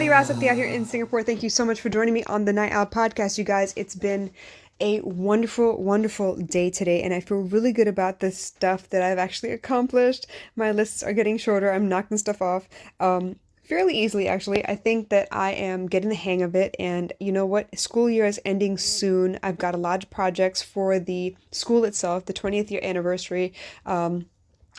Adi Rasapti out here in Singapore. Thank you so much for joining me on the Night Owl podcast, you guys. It's been a wonderful, wonderful day today, and I feel really good about the stuff that I've actually accomplished. My lists are getting shorter. I'm knocking stuff off fairly easily, actually. I think that I am getting the hang of it, and you know what? School year is ending soon. I've got a lot of projects for the school itself, the 20th year anniversary.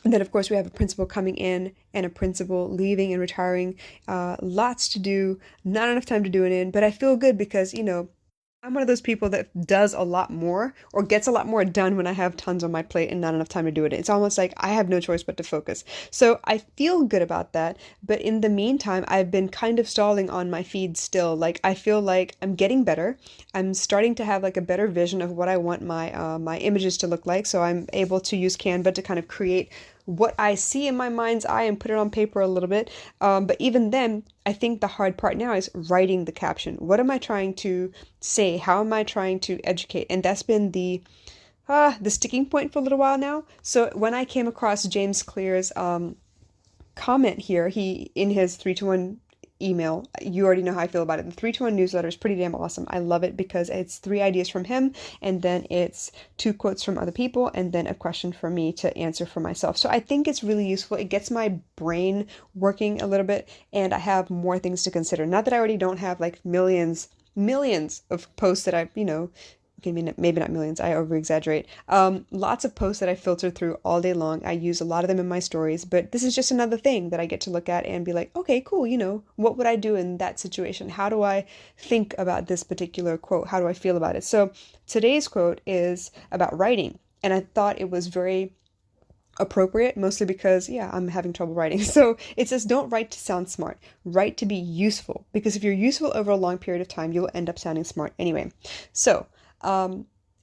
And then, of course, we have a principal coming in and a principal leaving and retiring. Lots to do, not enough time to do it in, but I feel good because, I'm one of those people that does a lot more or gets a lot more done when I have tons on my plate and not enough time to do it. It's almost like I have no choice but to focus. So I feel good about that. But in the meantime, I've been kind of stalling on my feed still. Like I feel like I'm getting better. I'm starting to have like a better vision of what I want my images to look like. So I'm able to use Canva to kind of create what I see in my mind's eye and put it on paper a little bit. But even then, I think the hard part now is writing the caption. What am I trying to say? How am I trying to educate? And that's been the sticking point for a little while now. So when I came across James Clear's comment here, he in his 3-to-1 email, you already know how I feel about it. The 3-to-1 newsletter is pretty damn awesome. I love it because it's 3 ideas from him, and then it's 2 quotes from other people, and then a question for me to answer for myself. So I think it's really useful. It gets my brain working a little bit, and I have more things to consider. Not that I already don't have like millions of posts that okay, maybe not millions, I over exaggerate. Lots of posts that I filter through all day long. I use a lot of them in my stories, but this is just another thing that I get to look at and be like, okay, cool, what would I do in that situation? How do I think about this particular quote? How do I feel about it? So today's quote is about writing, and I thought it was very appropriate, mostly because, yeah, I'm having trouble writing. So it says, don't write to sound smart, write to be useful, because if you're useful over a long period of time, you'll end up sounding smart anyway. So,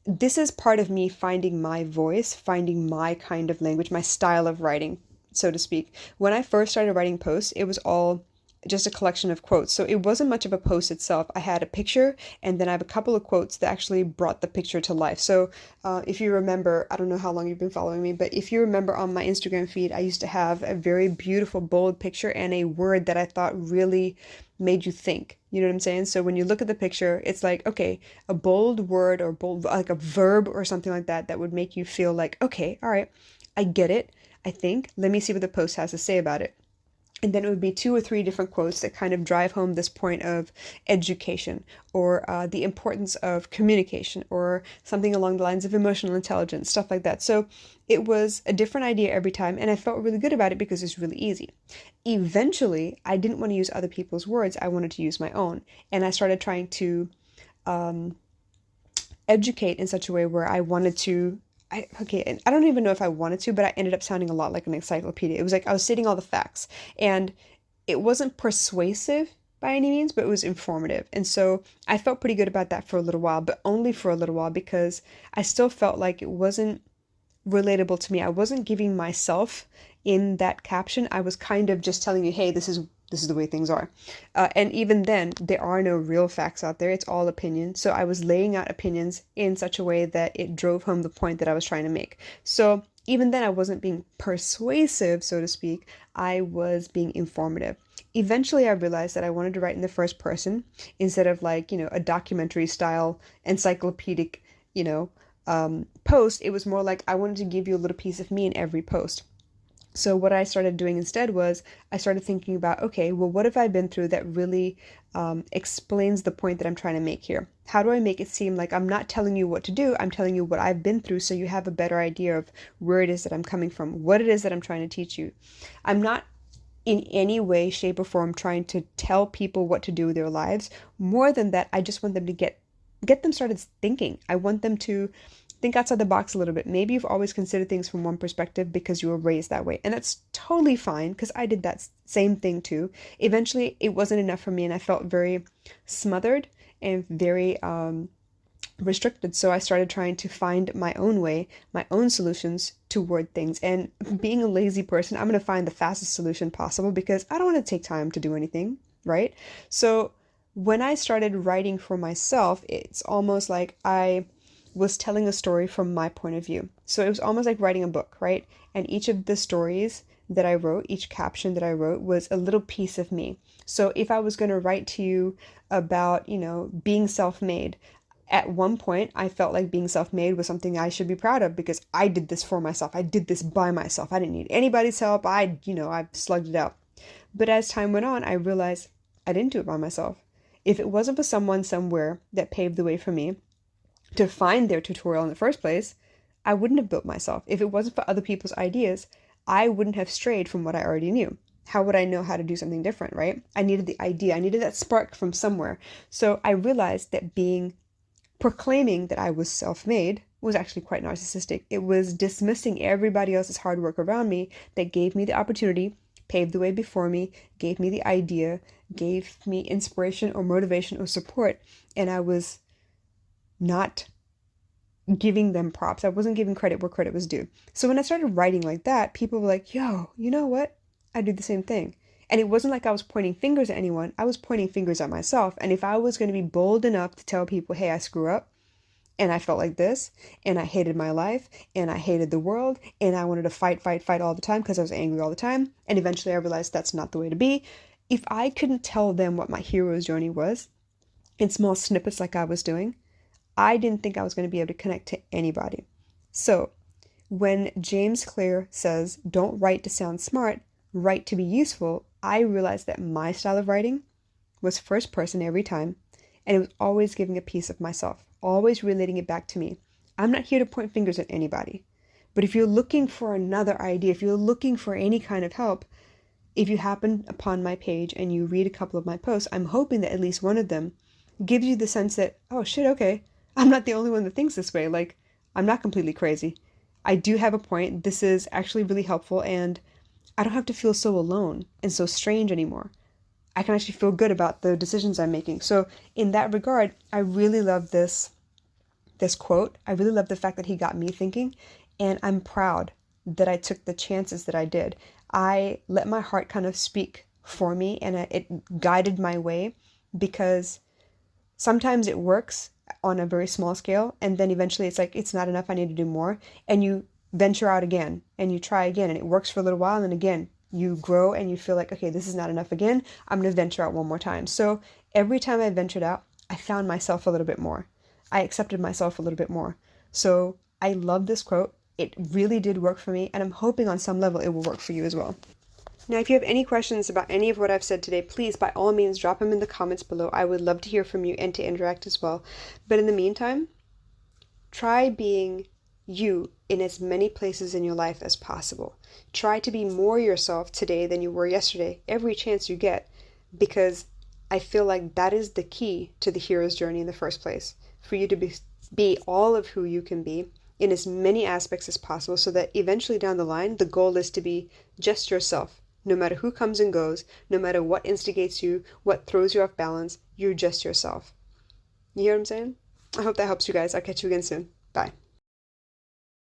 this is part of me finding my voice, finding my kind of language, my style of writing, so to speak. When I first started writing posts, it was all just a collection of quotes. So it wasn't much of a post itself. I had a picture, and then I have a couple of quotes that actually brought the picture to life. So if you remember, I don't know how long you've been following me, but if you remember on my Instagram feed, I used to have a very beautiful, bold picture and a word that I thought really made you think. You know what I'm saying? So when you look at the picture, it's like, okay, a bold word or bold, like a verb or something like that, that would make you feel like, okay, all right, I get it. I think, let me see what the post has to say about it. And then it would be 2 or 3 different quotes that kind of drive home this point of education, or the importance of communication, or something along the lines of emotional intelligence, stuff like that. So it was a different idea every time, and I felt really good about it because it's really easy. Eventually, I didn't want to use other people's words. I wanted to use my own. And I started trying to educate in such a way where I wanted to and I don't even know if I wanted to, but I ended up sounding a lot like an encyclopedia. It was like I was stating all the facts, and it wasn't persuasive by any means, but it was informative. And so I felt pretty good about that for a little while, but only for a little while, because I still felt like it wasn't relatable to me. I wasn't giving myself in that caption. I was kind of just telling you, hey, this is the way things are. And even then, there are no real facts out there. It's all opinion. So I was laying out opinions in such a way that it drove home the point that I was trying to make. So even then, I wasn't being persuasive, so to speak. I was being informative. Eventually, I realized that I wanted to write in the first person instead of like, a documentary style encyclopedic, post. It was more like I wanted to give you a little piece of me in every post. So what I started doing instead was I started thinking about, okay, well, what have I been through that really explains the point that I'm trying to make here? How do I make it seem like I'm not telling you what to do? I'm telling you what I've been through, so you have a better idea of where it is that I'm coming from, what it is that I'm trying to teach you. I'm not in any way, shape, or form trying to tell people what to do with their lives. More than that, I just want them to get them started thinking. I want them to think outside the box a little bit. Maybe you've always considered things from one perspective because you were raised that way. And that's totally fine, because I did that same thing too. Eventually, it wasn't enough for me, and I felt very smothered and very restricted. So I started trying to find my own way, my own solutions to word things. And being a lazy person, I'm going to find the fastest solution possible because I don't want to take time to do anything, right? So when I started writing for myself, it's almost like I was telling a story from my point of view. So it was almost like writing a book, right? And each of the stories that I wrote, each caption that I wrote was a little piece of me. So if I was going to write to you about, being self-made, at one point I felt like being self-made was something I should be proud of because I did this for myself. I did this by myself. I didn't need anybody's help. I slugged it out. But as time went on, I realized I didn't do it by myself. If it wasn't for someone somewhere that paved the way for me to find their tutorial in the first place, I wouldn't have built myself. If it wasn't for other people's ideas, I wouldn't have strayed from what I already knew. How would I know how to do something different, right? I needed the idea. I needed that spark from somewhere. So I realized that proclaiming that I was self-made was actually quite narcissistic. It was dismissing everybody else's hard work around me that gave me the opportunity, paved the way before me, gave me the idea, gave me inspiration or motivation or support, and I was not giving them props. I wasn't giving credit where credit was due. So when I started writing like that, people were like, yo, you know what? I do the same thing. And it wasn't like I was pointing fingers at anyone. I was pointing fingers at myself. And if I was going to be bold enough to tell people, hey, I screw up, and I felt like this, and I hated my life, and I hated the world, and I wanted to fight all the time because I was angry all the time, and eventually I realized that's not the way to be. If I couldn't tell them what my hero's journey was in small snippets like I was doing, I didn't think I was going to be able to connect to anybody. So when James Clear says, don't write to sound smart, write to be useful, I realized that my style of writing was first person every time, and it was always giving a piece of myself, always relating it back to me. I'm not here to point fingers at anybody, but if you're looking for another idea, if you're looking for any kind of help, if you happen upon my page and you read a couple of my posts, I'm hoping that at least one of them gives you the sense that, oh shit, okay, I'm not the only one that thinks this way. Like, I'm not completely crazy. I do have a point. This is actually really helpful, and I don't have to feel so alone and so strange anymore. I can actually feel good about the decisions I'm making. So in that regard, I really love this quote. I really love the fact that he got me thinking, and I'm proud that I took the chances that I did. I let my heart kind of speak for me, and it guided my way, because sometimes it works on a very small scale, and then eventually it's like, it's not enough, I need to do more, and you venture out again, and you try again, and it works for a little while, and again, you grow, and you feel like, okay, this is not enough again, I'm going to venture out one more time. So every time I ventured out, I found myself a little bit more. I accepted myself a little bit more. So I love this quote. It really did work for me, and I'm hoping on some level it will work for you as well. Now, if you have any questions about any of what I've said today, please, by all means, drop them in the comments below. I would love to hear from you and to interact as well. But in the meantime, try being you in as many places in your life as possible. Try to be more yourself today than you were yesterday, every chance you get, because I feel like that is the key to the hero's journey in the first place. For you to be all of who you can be in as many aspects as possible, so that eventually down the line, the goal is to be just yourself. No matter who comes and goes, no matter what instigates you, what throws you off balance, you're just yourself. You hear what I'm saying? I hope that helps you guys. I'll catch you again soon. Bye.